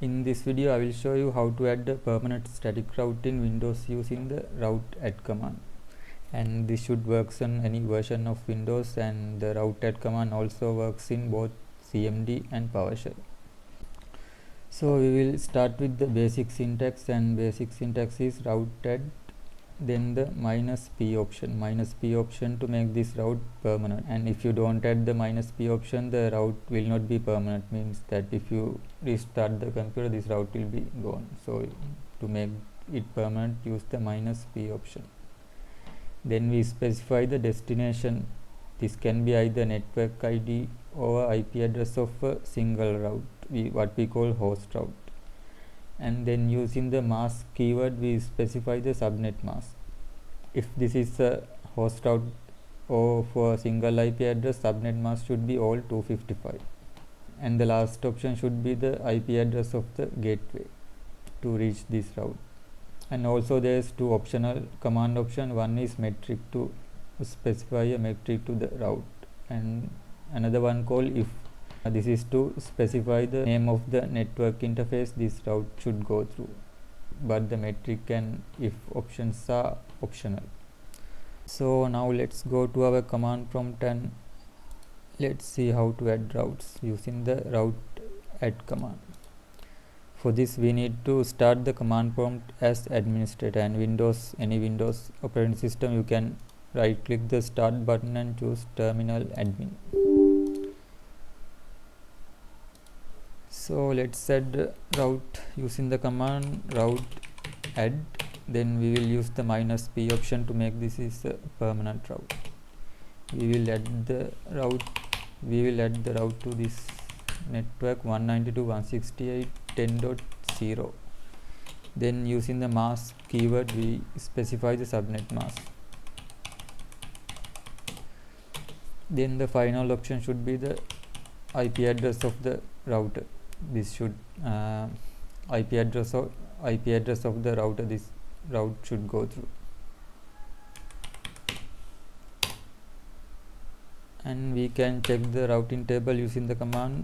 In this video I will show you how to add a permanent static route in Windows using the routeadd command, and this should works on any version of Windows, and the routeadd command also works in both CMD and PowerShell. So we will start with the basic syntax, and basic syntax is routeadd, then the -p option to make this route permanent. And if you don't add the -p option, the route will not be permanent, means that if you restart the computer, this route will be gone. So to make it permanent, use the -p option. Then we specify the destination. This can be either network ID or IP address of a single route, what we call host route. And then using the mask keyword, we specify the subnet mask. If this is a host route or for a single IP address, subnet mask should be all 255. And the last option should be the IP address of the gateway to reach this route. And also there is two optional command option. One is metric, to specify a metric to the route, and another one called if. This is to specify the name of the network interface this route should go through, but the metric and if options are optional. So now let's go to our command prompt and let's see how to add routes using the routeadd command. For this we need to start the command prompt as administrator, and any Windows operating system, you can right click the start button and choose terminal admin. So let's add route using the command routeadd. Then we will use the -p option to make this is a permanent route. We will add the route to this network 192.168.10.0. Then using the mask keyword, we specify the subnet mask. Then the final option should be the IP address of the router. This should IP address of the router this route should go through. And we can check the routing table using the command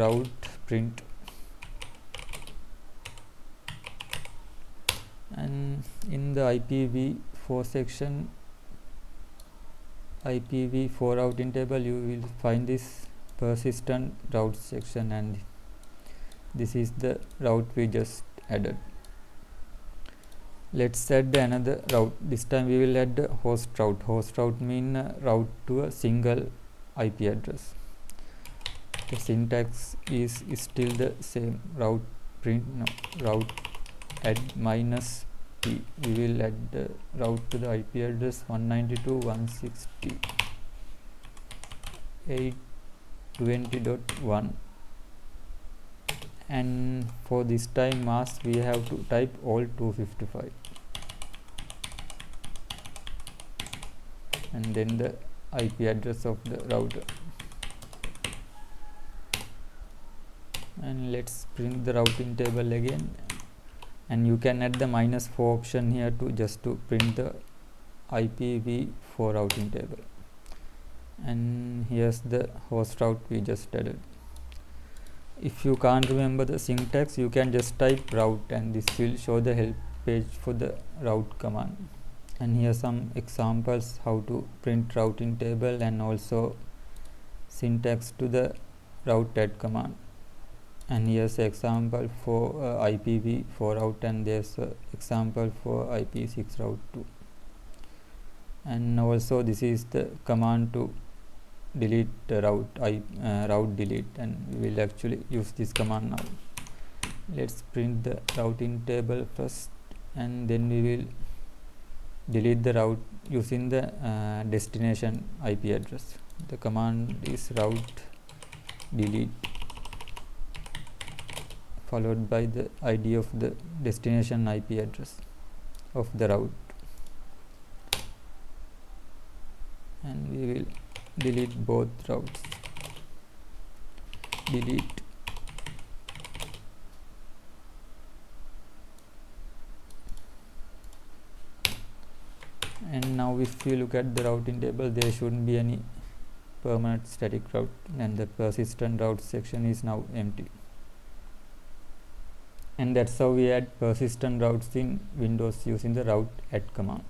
route print. And in the IPv4 section, IPv4 routing table, you will find this persistent route section, and this is the route we just added. Let's add another route. This time we will add host route. Host route mean route to a single IP address. The syntax is still the same. Route add -p. We will add the route to the IP address 192.168.20.1. and for this time mask we have to type all 255, and then the IP address of the router. And let's print the routing table again, and you can add the -4 option here to print the IPv4 routing table. And here's the host route we just added. If you can't remember the syntax, you can just type route, and this will show the help page for the route command. And here are some examples how to print routing table, and also syntax to the routeadd command. And here's an example for IPv4 route, and there's an example for IP6 route too. And also this is the command to delete the route delete, and we will actually use this command now. Let's print the routing table first, and then we will delete the route using the destination IP address. The command is route delete followed by the ID of the destination IP address of the route, and we will delete both routes. Delete. And now if you look at the routing table, there shouldn't be any permanent static route, and the persistent route section is now empty. And that's how we add persistent routes in Windows using the routeadd command.